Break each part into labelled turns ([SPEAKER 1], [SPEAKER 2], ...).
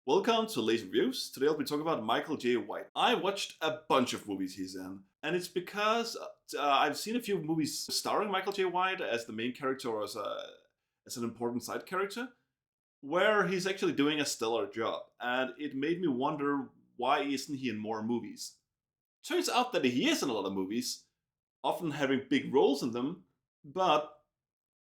[SPEAKER 1] Welcome to Lazy Reviews. Today I'll be talking about Micahel Jai White. I watched a bunch of movies he's in, and it's because I've seen a few movies starring Micahel Jai White as the main character or as an important side character, where he's actually doing a stellar job, and it made me wonder, why isn't he in more movies? Turns out that he is in a lot of movies, often having big roles in them, but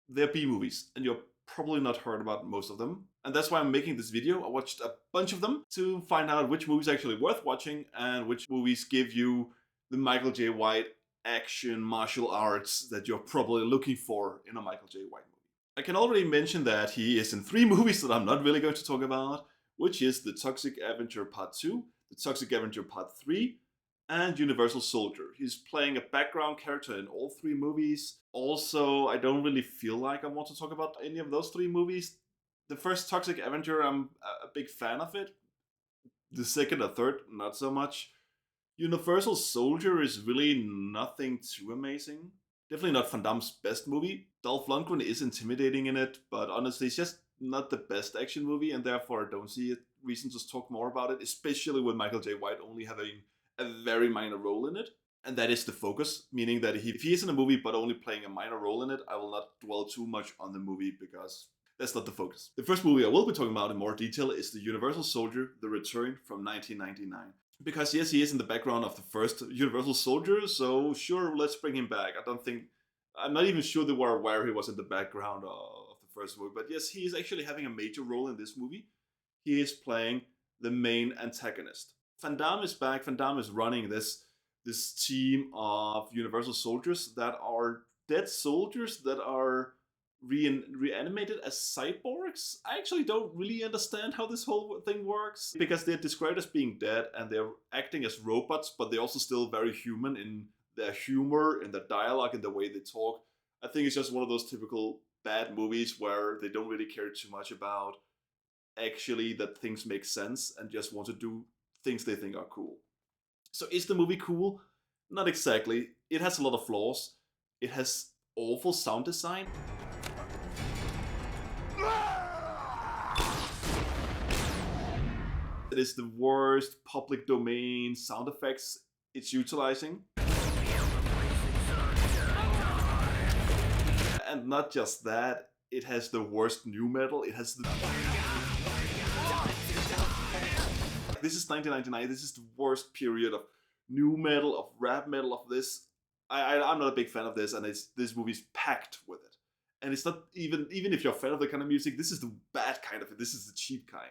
[SPEAKER 1] they're B movies, and you're probably not heard about most of them. And that's why I'm making this video. I watched a bunch of them to find out which movies are actually worth watching and which movies give you the Micahel Jai White action martial arts that you're probably looking for in a Micahel Jai White movie. I can already mention that he is in 3 movies that I'm not really going to talk about, which is The Toxic Avenger Part 2, The Toxic Avenger Part 3, and Universal Soldier. He's playing a background character in all 3 movies. Also, I don't really feel like I want to talk about any of those 3 movies. The first Toxic Avenger, I'm a big fan of it. The second or third, not so much. Universal Soldier is really nothing too amazing. Definitely not Van Damme's best movie. Dolph Lundgren is intimidating in it, but honestly, it's just not the best action movie, and therefore I don't see a reason to talk more about it, especially with Micahel Jai White only having a very minor role in it. And that is the focus, meaning that if he is in a movie but only playing a minor role in it, I will not dwell too much on the movie because that's not the focus. The first movie I will be talking about in more detail is The Universal Soldier, The Return from 1999. Because yes, he is in the background of the first Universal Soldier, so sure, let's bring him back. I'm not even sure they were aware he was in the background of the first movie, but yes, he is actually having a major role in this movie. He is playing the main antagonist. Van Damme is back. Van Damme is running this team of Universal Soldiers that are dead soldiers that are reanimated as cyborgs. I actually don't really understand how this whole thing works, because they're described as being dead and they're acting as robots, but they're also still very human in their humor, in their dialogue, in the way they talk. I think it's just one of those typical bad movies where they don't really care too much about actually that things make sense and just want to do things they think are cool. So is the movie cool? Not exactly. It has a lot of flaws. It has awful sound design. It is the worst public domain sound effects it's utilizing. And not just that, it has the worst new metal. It has the... This is 1999. This is the worst period of new metal, of rap metal, of this. I'm not a big fan of this, and this movie's packed with it. And it's not even if you're a fan of the kind of music, this is the bad kind of it. This is the cheap kind.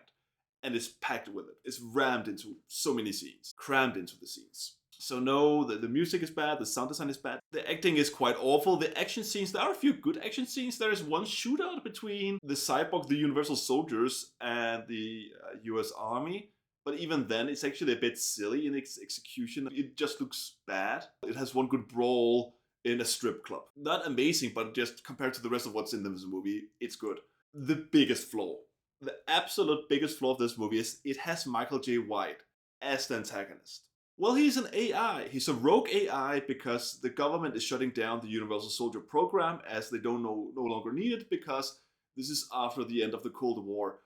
[SPEAKER 1] And it's packed with it. It's rammed into so many scenes, crammed into the scenes. So no, the music is bad, the sound design is bad, the acting is quite awful, the action scenes, there are a few good action scenes. There is one shootout between the cyborg, the Universal Soldiers, and the US Army. But even then, it's actually a bit silly in its execution. It just looks bad. It has one good brawl in a strip club. Not amazing, but just compared to the rest of what's in this movie, it's good. The biggest flaw, the absolute biggest flaw of this movie is it has Micahel Jai White as the antagonist. Well, he's an AI. He's a rogue AI because the government is shutting down the Universal Soldier program as they no longer need it, because this is after the end of the Cold War.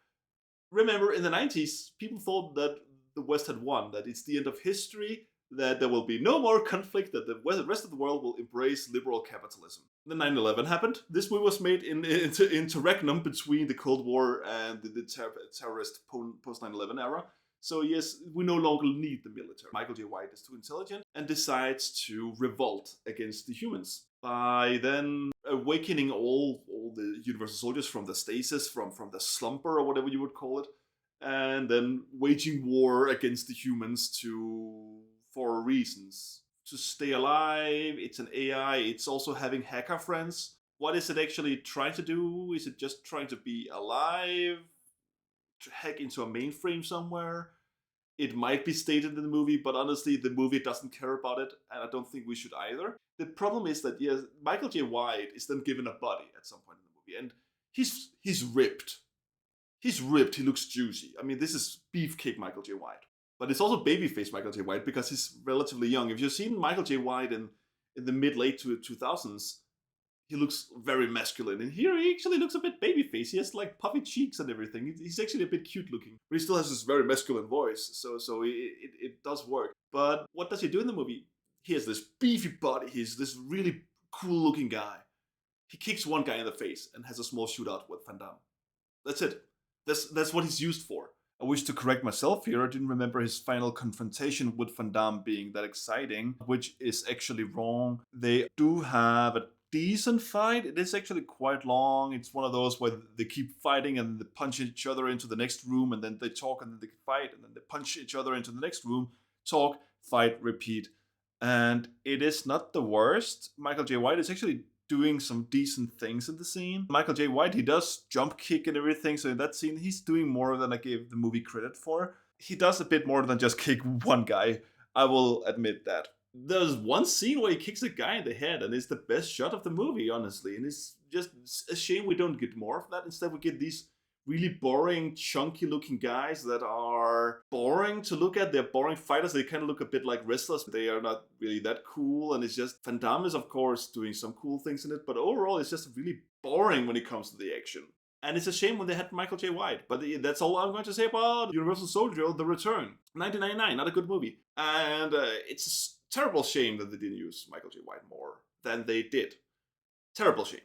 [SPEAKER 1] Remember, in the 90s, people thought that the West had won, that it's the end of history, that there will be no more conflict, that the rest of the world will embrace liberal capitalism. Then 9/11 happened. This movie was made in interregnum between the Cold War and the terrorist post 9/11 era. So yes, we no longer need the military. Micahel Jai White is too intelligent and decides to revolt against the humans by then awakening all the Universal Soldiers from the stasis, from the slumber or whatever you would call it, and then waging war against the humans for reasons. To stay alive, it's an AI, it's also having hacker friends. What is it actually trying to do? Is it just trying to be alive? To hack into a mainframe somewhere? It might be stated in the movie, but honestly, the movie doesn't care about it, and I don't think we should either. The problem is that, yes, Micahel Jai White is then given a body at some point in the movie, and he's ripped. He's ripped, he looks juicy. I mean, this is beefcake Micahel Jai White. But it's also babyface Micahel Jai White because he's relatively young. If you've seen Micahel Jai White in the mid-late 2000s, he looks very masculine. And here he actually looks a bit babyface. He has like puffy cheeks and everything. He's actually a bit cute looking, but he still has this very masculine voice. So it does work. But what does he do in the movie? He has this beefy body. He's this really cool looking guy. He kicks one guy in the face and has a small shootout with Van Damme. That's it. That's what he's used for. I wish to correct myself here. I didn't remember his final confrontation with Van Damme being that exciting, which is actually wrong. They do have a decent fight. It is actually quite long. It's one of those where they keep fighting and they punch each other into the next room, and then they talk and then they fight, and then they punch each other into the next room, talk, fight, repeat. And it is not the worst. Micahel Jai White is actually doing some decent things in the scene. Micahel Jai White, he does jump kick and everything, so in that scene, he's doing more than I gave the movie credit for. He does a bit more than just kick one guy, I will admit that. There's one scene where he kicks a guy in the head, and it's the best shot of the movie, honestly, and it's just a shame we don't get more of that. Instead, we get these really boring, chunky looking guys that are boring to look at. They're boring fighters. They kind of look a bit like wrestlers. They are not really that cool. And it's just, Van Damme is, of course, doing some cool things in it. But overall, it's just really boring when it comes to the action. And it's a shame when they had Micahel Jai White. But that's all I'm going to say about Universal Soldier, The Return. 1999, not a good movie. And it's a terrible shame that they didn't use Micahel Jai White more than they did. Terrible shame.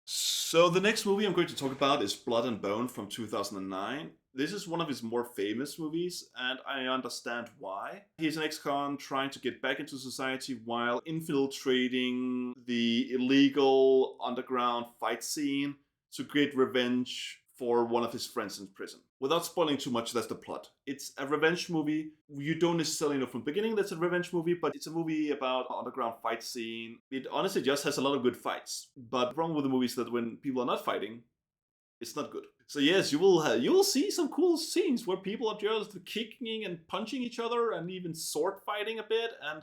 [SPEAKER 1] So the next movie I'm going to talk about is Blood and Bone from 2009. This is one of his more famous movies, and I understand why. He's an ex-con trying to get back into society while infiltrating the illegal underground fight scene to get revenge for one of his friends in prison. Without spoiling too much, that's the plot. It's a revenge movie. You don't necessarily know from the beginning that's a revenge movie, but it's a movie about an underground fight scene. It honestly just has a lot of good fights. But the problem with the movie is that when people are not fighting, it's not good. So yes, you will see some cool scenes where people are just kicking and punching each other and even sword fighting a bit. And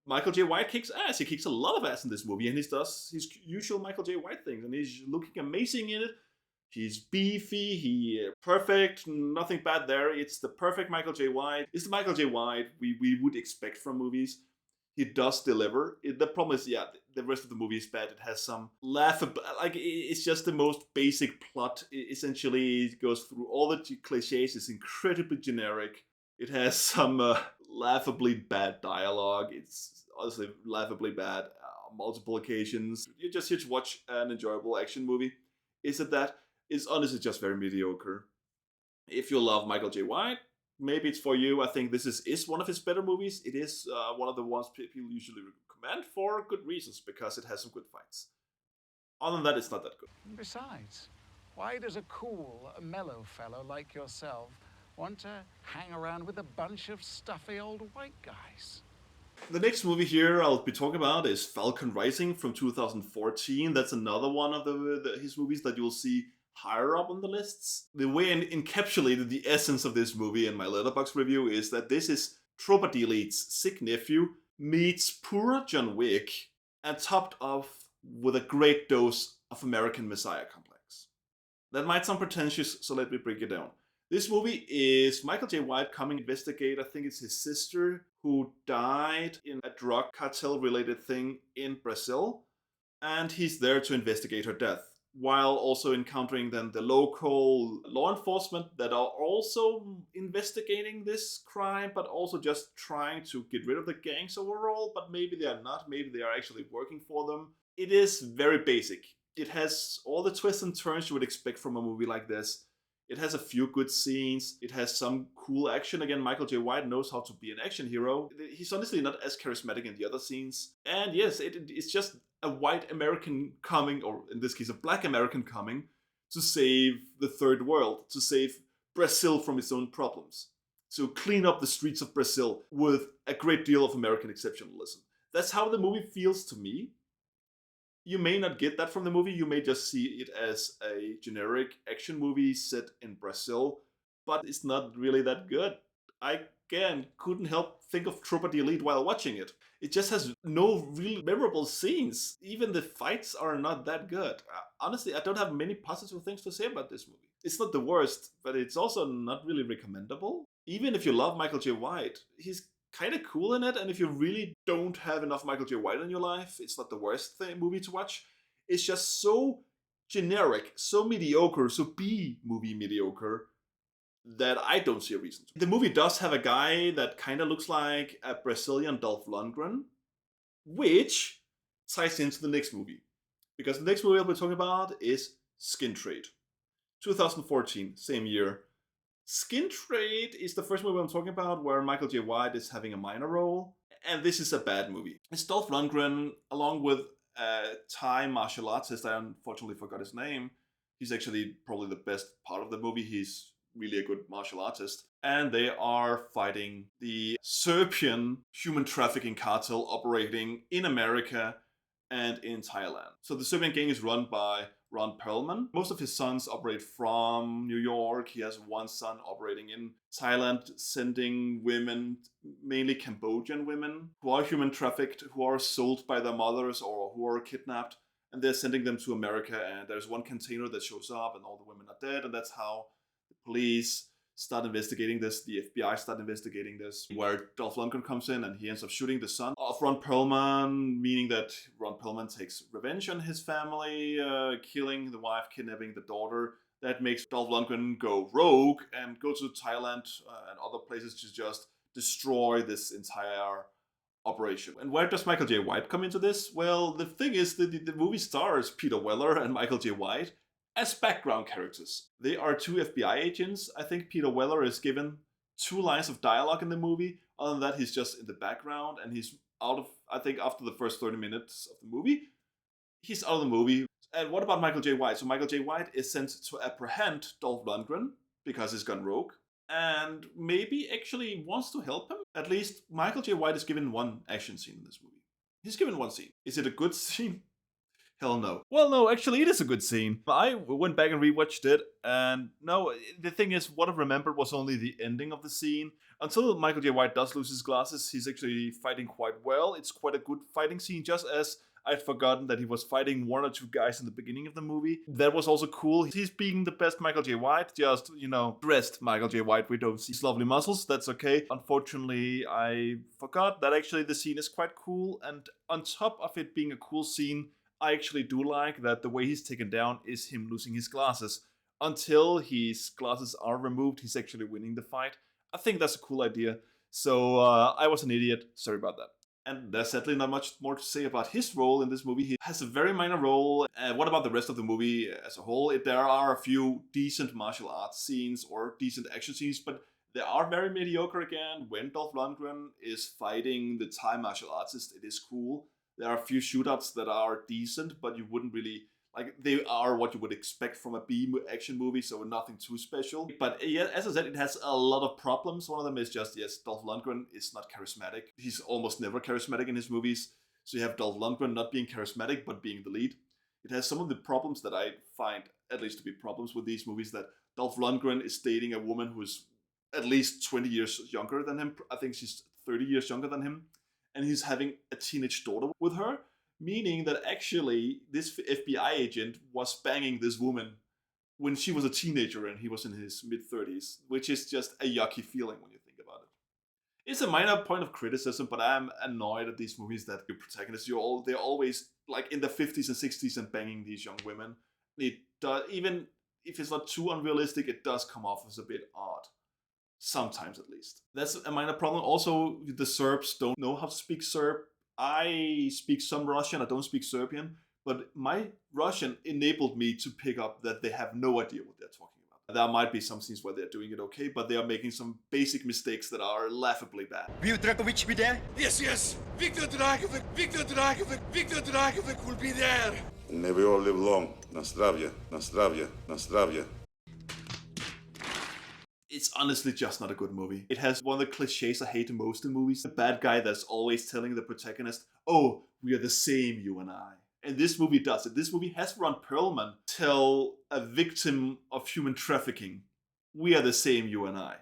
[SPEAKER 1] Micahel Jai White kicks ass. He kicks a lot of ass in this movie, and he does his usual Micahel Jai White things, and he's looking amazing in it. He's beefy, he perfect, nothing bad there. It's the perfect Micahel Jai White. It's the Micahel Jai White we would expect from movies. He does deliver. The problem is, yeah, the rest of the movie is bad. It has some laughable, like, it's just the most basic plot. Essentially, it goes through all the cliches. It's incredibly generic. It has some laughably bad dialogue. It's honestly laughably bad on multiple occasions. You're just here to watch an enjoyable action movie. Is it that? It's honestly just very mediocre. If you love Micahel Jai White, maybe it's for you. I think this is one of his better movies. It is one of the ones people usually recommend for good reasons, because it has some good fights. Other than that, it's not that good.
[SPEAKER 2] Besides, why does a cool, mellow fellow like yourself want to hang around with a bunch of stuffy old white guys?
[SPEAKER 1] The next movie here I'll be talking about is Falcon Rising from 2014. That's another one of his movies that you'll see higher up on the lists. The way I encapsulated the essence of this movie in my Letterboxd review is that this is Trooper D. Elite's sick nephew meets poor John Wick, and topped off with a great dose of American Messiah complex. That might sound pretentious, so let me break it down. This movie is Micahel Jai White coming to investigate, I think it's his sister, who died in a drug cartel related thing in Brazil. And he's there to investigate her death, while also encountering then the local law enforcement that are also investigating this crime, but also just trying to get rid of the gangs overall. But maybe they are not, maybe they are actually working for them. It is very basic. It has all the twists and turns you would expect from a movie like this. It has a few good scenes. It has some cool action. Again, Micahel Jai White knows how to be an action hero. He's honestly not as charismatic in the other scenes. And yes, it's just a white American coming, or in this case, a black American coming, to save the third world, to save Brazil from its own problems, to clean up the streets of Brazil with a great deal of American exceptionalism. That's how the movie feels to me. You may not get that from the movie. You may just see it as a generic action movie set in Brazil, but it's not really that good. I, again, couldn't help think of Trooper the Elite while watching it. It just has no real memorable scenes. Even the fights are not that good. Honestly, I don't have many positive things to say about this movie. It's not the worst, but it's also not really recommendable. Even if you love Micahel Jai White, he's kind of cool in it, and if you really don't have enough Micahel Jai White in your life, it's not the worst movie to watch. is just so generic, so mediocre, so B-movie mediocre, that I don't see a reason to. The movie does have a guy that kind of looks like a Brazilian Dolph Lundgren, which ties into the next movie. Because the next movie I'll be talking about is Skin Trade. 2014, same year. Skin Trade is the first movie I'm talking about where Micahel Jai White is having a minor role, and this is a bad movie. It's Dolph Lundgren along with a Thai martial artist. I unfortunately forgot his name. He's actually probably the best part of the movie. He's really a good martial artist. And they are fighting the Serbian human trafficking cartel operating in America and in Thailand. So the Serbian gang is run by Ron Perlman. Most of his sons operate from New York. He has one son operating in Thailand, sending women, mainly Cambodian women, who are human trafficked, who are sold by their mothers or who are kidnapped, and they're sending them to America. And there's one container that shows up, and all the women are dead, and that's how the police start investigating this, the FBI start investigating this, where Dolph Lundgren comes in and he ends up shooting the son of Ron Perlman, meaning that Ron Perlman takes revenge on his family, killing the wife, kidnapping the daughter. That makes Dolph Lundgren go rogue and go to Thailand and other places to just destroy this entire operation. And where does Micahel Jai White come into this? Well, the thing is that the movie stars Peter Weller and Micahel Jai White as background characters. They are two FBI agents. I think Peter Weller is given 2 lines of dialogue in the movie. Other than that, he's just in the background, and he's out of, I think, after the first 30 minutes of the movie, he's out of the movie. And what about Micahel Jai White? So Micahel Jai White is sent to apprehend Dolph Lundgren because he's gone rogue, and maybe actually wants to help him. At least Micahel Jai White is given 1 action scene in this movie. He's given 1 scene. Is it a good scene? Hell no. Well, no, actually, it is a good scene. I went back and rewatched it, and no, the thing is, what I remembered was only the ending of the scene. Until Micahel Jai White does lose his glasses, he's actually fighting quite well. It's quite a good fighting scene, just as I'd forgotten that he was fighting 1 or 2 guys in the beginning of the movie. That was also cool. He's being the best Micahel Jai White, just, dressed Micahel Jai White. We don't see his lovely muscles, that's okay. Unfortunately, I forgot that actually the scene is quite cool, and on top of it being a cool scene, I actually do like that the way he's taken down is him losing his glasses. Until his glasses are removed, he's actually winning the fight. I think that's a cool idea. So I was an idiot. Sorry about that. And there's sadly not much more to say about his role in this movie. He has a very minor role. What about the rest of the movie as a whole? There are a few decent martial arts scenes or decent action scenes, but they are very mediocre again. When Dolph Lundgren is fighting the Thai martial artist, it is cool. There are a few shootouts that are decent, but you wouldn't really, they are what you would expect from a B action movie, so nothing too special. But yeah, as I said, it has a lot of problems. One of them is just, yes, Dolph Lundgren is not charismatic. He's almost never charismatic in his movies. So you have Dolph Lundgren not being charismatic, but being the lead. It has some of the problems that I find, at least to be problems with these movies, that Dolph Lundgren is dating a woman who is at least 20 years younger than him. I think she's 30 years younger than him. And he's having a teenage daughter with her, meaning that actually this FBI agent was banging this woman when she was a teenager and he was in his mid-30s, which is just a yucky feeling when you think about it. It's a minor point of criticism, but I'm annoyed at these movies that your protagonists, they're always like in the 50s and 60s and banging these young women. It does, even if it's not too unrealistic, it does come off as a bit odd. Sometimes, at least. That's a minor problem. Also, the Serbs don't know how to speak Serb. I speak some Russian, I don't speak Serbian, but my Russian enabled me to pick up that they have no idea what they're talking about. There might be some scenes where they're doing it okay, but they are making some basic mistakes that are laughably bad.
[SPEAKER 3] Will Dragovic be there?
[SPEAKER 4] Yes, yes. Victor Dragovic, Victor Dragovic, Victor Dragovic will be there.
[SPEAKER 5] And may we all live long. Na zdravje, na zdravje, na zdravje.
[SPEAKER 1] It's honestly just not a good movie. It has one of the cliches I hate most in movies. The bad guy that's always telling the protagonist, oh, we are the same, you and I. And this movie does it. This movie has Ron Perlman tell a victim of human trafficking, we are the same, you and I.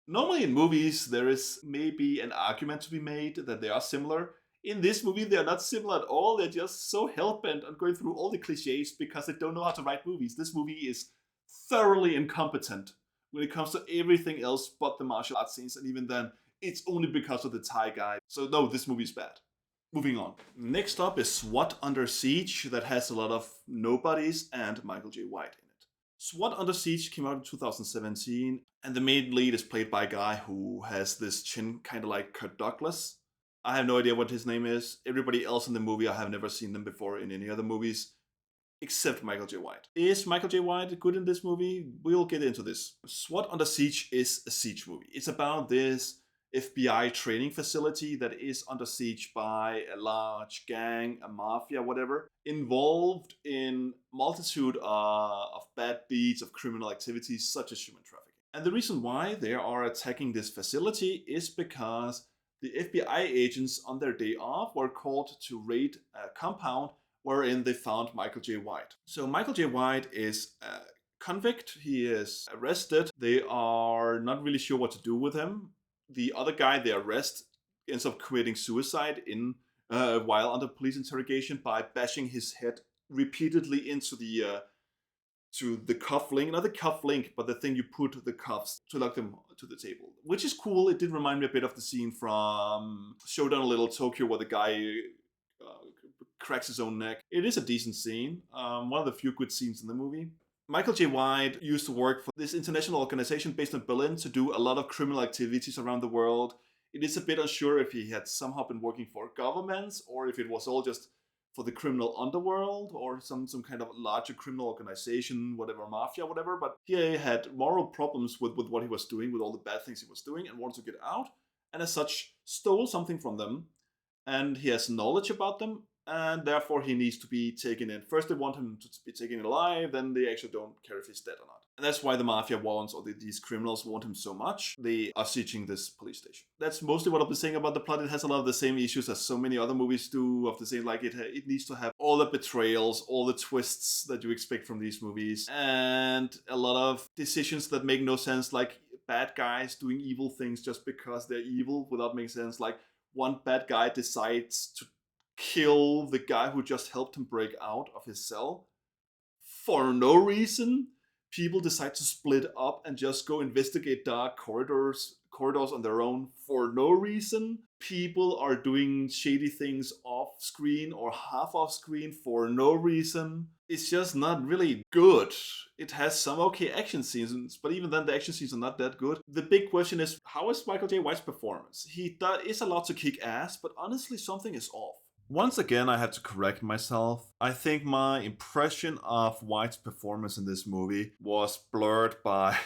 [SPEAKER 1] Normally in movies, there is maybe an argument to be made that they are similar. In this movie, they are not similar at all. They're just so hell-bent on going through all the cliches because they don't know how to write movies. This movie is thoroughly incompetent when it comes to everything else but the martial arts scenes, and even then, it's only because of the Thai guy. So no, this movie's bad. Moving on. Next up is S.W.A.T. Under Siege, that has a lot of nobodies and Micahel Jai White in it. S.W.A.T. Under Siege came out in 2017, and the main lead is played by a guy who has this chin kind of like Kirk Douglas. I have no idea what his name is. Everybody else in the movie, I have never seen them before in any other movies, except Micahel Jai White. Is Micahel Jai White good in this movie? We'll get into this. S.W.A.T. Under Siege is a siege movie. It's about this FBI training facility that is under siege by a large gang, a mafia, whatever, involved in multitude of bad deeds, of criminal activities such as human trafficking. And the reason why they are attacking this facility is because the FBI agents on their day off were called to raid a compound wherein they found Micahel Jai White. So Micahel Jai White is a convict. He is arrested. They are not really sure what to do with him. The other guy they arrest ends up committing suicide while under police interrogation by bashing his head repeatedly into the cuff link, not the cuff link, but the thing you put the cuffs to lock them to the table, which is cool. It did remind me a bit of the scene from Showdown in Little Tokyo where the guy cracks his own neck. It is a decent scene, one of the few good scenes in the movie. Micahel Jai White used to work for this international organization based in Berlin to do a lot of criminal activities around the world. It is a bit unsure if he had somehow been working for governments or if it was all just for the criminal underworld or some kind of larger criminal organization, whatever, mafia, whatever. But he had moral problems with what he was doing, with all the bad things he was doing, and wanted to get out, and as such stole something from them. And he has knowledge about them, and therefore he needs to be taken in. First they want him to be taken alive, then they actually don't care if he's dead or not. And that's why the mafia wants, or these criminals want him so much, they are sieging this police station. That's mostly what I'll be saying about the plot. It has a lot of the same issues as so many other movies do, of the same, like it needs to have all the betrayals, all the twists that you expect from these movies, and a lot of decisions that make no sense, like bad guys doing evil things just because they're evil without making sense. Like one bad guy decides to kill the guy who just helped him break out of his cell for no reason. People decide to split up and just go investigate dark corridors on their own for no reason. People are doing shady things off screen or half off screen for no reason. It's just not really good. It has some okay action scenes, but even then the action scenes are not that good. The big question is, how is Micahel Jai White's performance? He is allowed to kick ass, but honestly something is off. Once again, I have to correct myself. I think my impression of White's performance in this movie was blurred by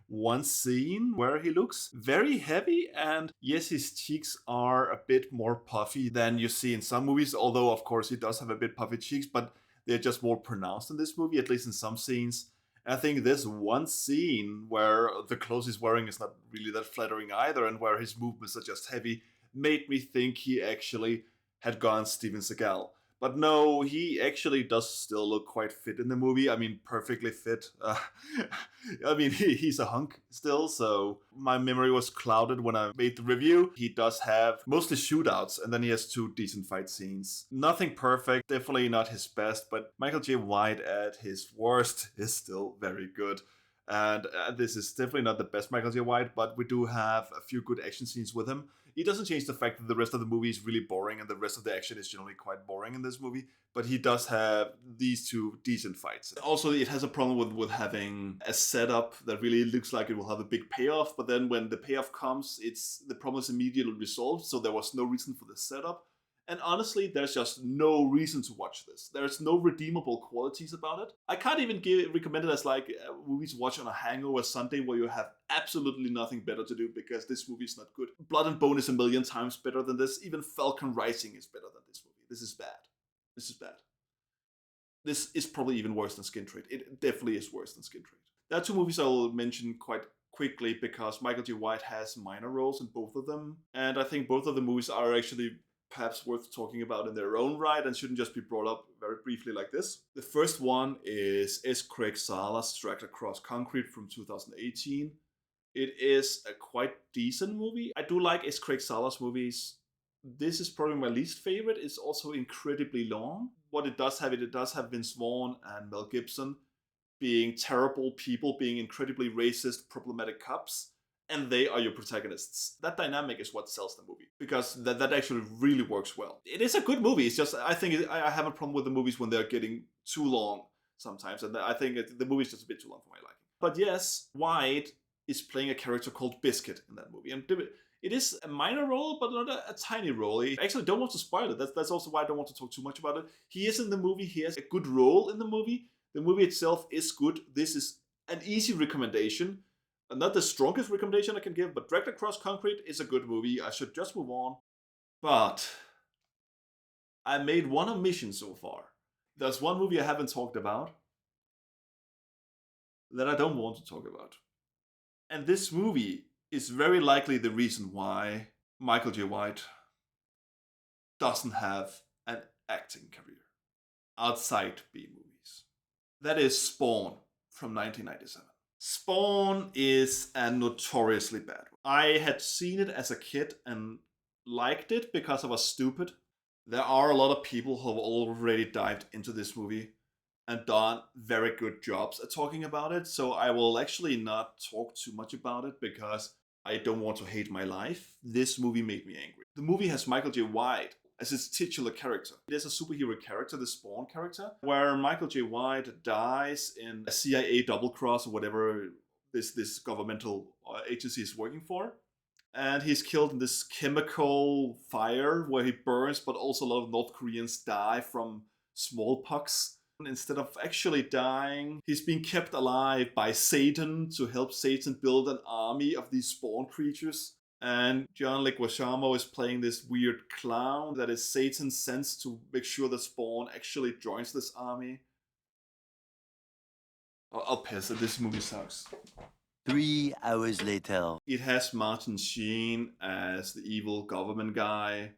[SPEAKER 1] one scene where he looks very heavy, and yes, his cheeks are a bit more puffy than you see in some movies, although of course he does have a bit puffy cheeks, but they're just more pronounced in this movie, at least in some scenes. And I think there's one scene where the clothes he's wearing is not really that flattering either, and where his movements are just heavy, made me think he actually had gone Steven Seagal. But no, he actually does still look quite fit in the movie. I mean, perfectly fit. I mean, he's a hunk still, so my memory was clouded when I made the review. He does have mostly shootouts, and then he has two decent fight scenes. Nothing perfect, definitely not his best, but Micahel Jai White at his worst is still very good. And this is definitely not the best Micahel Jai White, but we do have a few good action scenes with him. It doesn't change the fact that the rest of the movie is really boring and the rest of the action is generally quite boring in this movie, but he does have these two decent fights. Also, it has a problem with having a setup that really looks like it will have a big payoff, but then when the payoff comes, the problem is immediately resolved, so there was no reason for the setup. And honestly, there's just no reason to watch this. There's no redeemable qualities about it. I can't even recommend it as like a movie to watch on a hangover Sunday where you have absolutely nothing better to do, because this movie is not good. Blood and Bone is a million times better than this. Even Falcon Rising is better than this movie. This is bad. This is bad. This is probably even worse than Skin Trade. It definitely is worse than Skin Trade. There are two movies I'll mention quite quickly because Micahel Jai White has minor roles in both of them. And I think both of the movies are actually perhaps worth talking about in their own right and shouldn't just be brought up very briefly like this. The first one is S. Craig Zahler's Dragged Across Concrete from 2018. It is a quite decent movie. I do like S. Craig Zahler's movies. This is probably my least favorite. It's also incredibly long. What it does have Vince Vaughn and Mel Gibson being terrible people, being incredibly racist, problematic cops. and they are your protagonists. That dynamic is what sells the movie, because that actually really works well. It is a good movie. It's just, I think I have a problem with the movies when they're getting too long sometimes, and I think the movie is just a bit too long for my liking. But yes, White is playing a character called Biscuit in that movie, and it is a minor role, but not a tiny role. I actually don't want to spoil it. That's also why I don't want to talk too much about it. He is in the movie. He has a good role in the movie. The movie itself is good. This is an easy recommendation. Not the strongest recommendation I can give, but Dragged Across Concrete is a good movie. I should just move on. But I made one omission so far. There's one movie I haven't talked about that I don't want to talk about. And this movie is very likely the reason why Micahel Jai White doesn't have an acting career outside B movies. That is Spawn from 1997. Spawn is a notoriously bad one. I had seen it as a kid and liked it because I was stupid. There are a lot of people who have already dived into this movie and done very good jobs at talking about it, so I will actually not talk too much about it because I don't want to hate my life. This movie made me angry. The movie has Micahel Jai White as its titular character. It is a superhero character, the Spawn character, where Micahel Jai White dies in a CIA double cross or whatever this governmental agency is working for. And he's killed in this chemical fire where he burns, but also a lot of North Koreans die from smallpox. Instead of actually dying, he's being kept alive by Satan to help Satan build an army of these Spawn creatures. And John Leguizamo is playing this weird clown that is Satan sent to make sure that Spawn actually joins this army. I'll piss that this movie sucks.
[SPEAKER 3] 3 hours later.
[SPEAKER 1] It has Martin Sheen as the evil government guy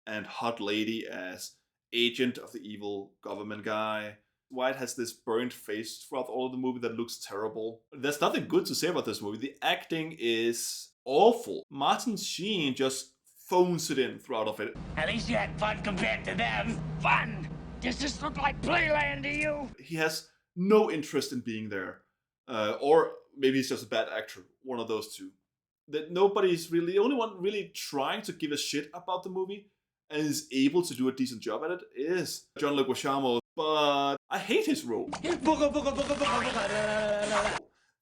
[SPEAKER 1] and Hot Lady as agent of the evil government guy. White has this burnt face throughout all of the movie that looks terrible. There's nothing good to say about this movie. The acting is awful. Martin Sheen just phones it in throughout of it.
[SPEAKER 6] At least you had fun compared to them. Fun! Does this look like playland to you?
[SPEAKER 1] He has no interest in being there. Or maybe he's just a bad actor. One of those two. That nobody's really, the only one really trying to give a shit about the movie and is able to do a decent job at it is John Leguizamo. But I hate his role.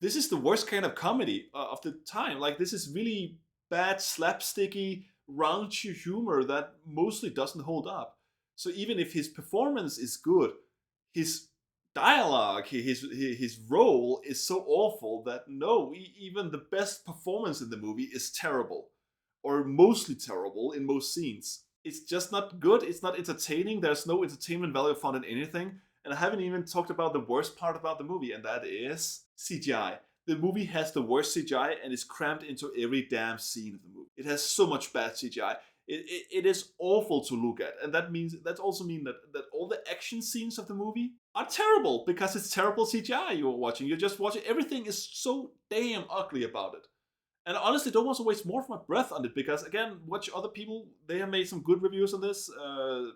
[SPEAKER 1] This is the worst kind of comedy of the time. Like, this is really bad, slapsticky, raunchy humor that mostly doesn't hold up. So even if his performance is good, his dialogue, his role is so awful that no, even the best performance in the movie is terrible. Or mostly terrible in most scenes. It's just not good, it's not entertaining, there's no entertainment value found in anything. And I haven't even talked about the worst part about the movie, and that is CGI. The movie has the worst CGI and is crammed into every damn scene of the movie. It has so much bad CGI. It is awful to look at, and that also means that all the action scenes of the movie are terrible because it's terrible CGI you're watching. You're just watching, everything is so damn ugly about it. And honestly, don't want to waste more of my breath on it because, again, watch other people. They have made some good reviews on this.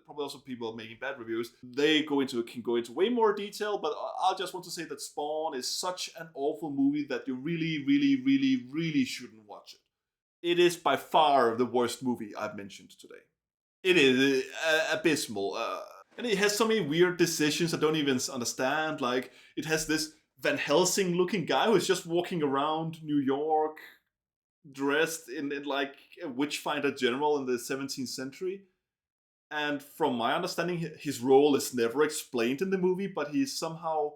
[SPEAKER 1] Probably also people making bad reviews. They can go into way more detail, but I'll just want to say that Spawn is such an awful movie that you really, really, really, really shouldn't watch it. It is by far the worst movie I've mentioned today. It is abysmal. And it has so many weird decisions I don't even understand. Like, it has this Van Helsing looking guy who's just walking around New York dressed in like a witchfinder general in the 17th century. And from my understanding, his role is never explained in the movie, but he's somehow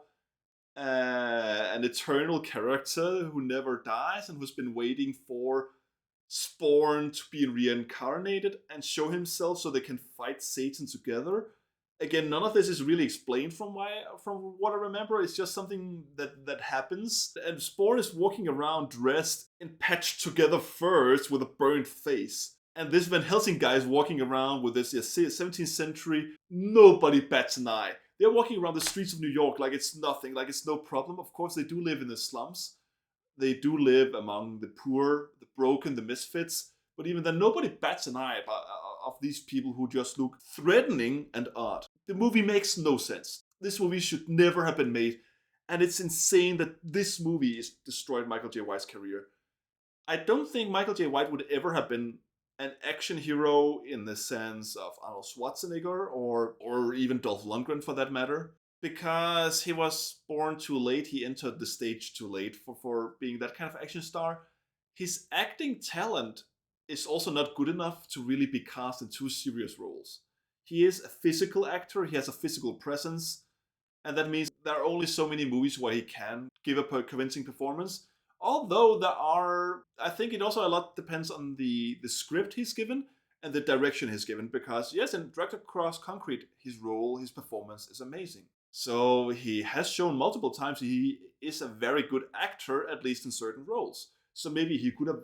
[SPEAKER 1] an eternal character who never dies and who's been waiting for Spawn to be reincarnated and show himself so they can fight Satan together. Again, none of this is really explained from what I remember. It's just something that happens. And Spawn is walking around dressed in patched together furs with a burnt face. And this Van Helsing guy is walking around with this 17th century, nobody bats an eye. They're walking around the streets of New York like it's nothing, like it's no problem. Of course, they do live in the slums. They do live among the poor, the broken, the misfits. But even then, nobody bats an eye of these people who just look threatening and odd. The movie makes no sense. This movie should never have been made. And it's insane that this movie has destroyed Micahel Jai White's career. I don't think Micahel Jai White would ever have been an action hero in the sense of Arnold Schwarzenegger or even Dolph Lundgren for that matter, because he was born too late. He entered the stage too late for being that kind of action star. His acting talent is also not good enough to really be cast in two serious roles. He is a physical actor, he has a physical presence, and that means there are only so many movies where he can give a convincing performance. Although there are, I think it also a lot depends on the script he's given and the direction he's given. Because yes, in Dragged Across Concrete, his role, his performance is amazing. So he has shown multiple times he is a very good actor, at least in certain roles. So maybe he could have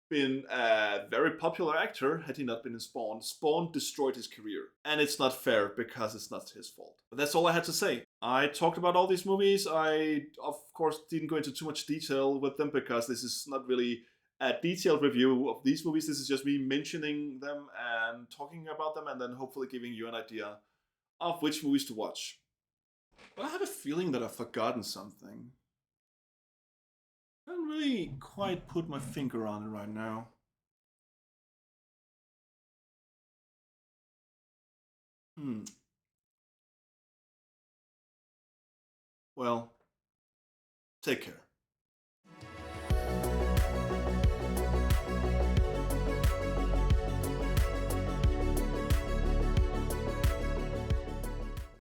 [SPEAKER 1] been a very popular actor had he not been in Spawn. Spawn destroyed his career. And it's not fair because it's not his fault. But that's all I had to say. I talked about all these movies. I, of course, didn't go into too much detail with them because this is not really a detailed review of these movies. This is just me mentioning them and talking about them and then hopefully giving you an idea of which movies to watch. But I have a feeling that I've forgotten something. I don't really quite put my finger on it right now. Well, take care.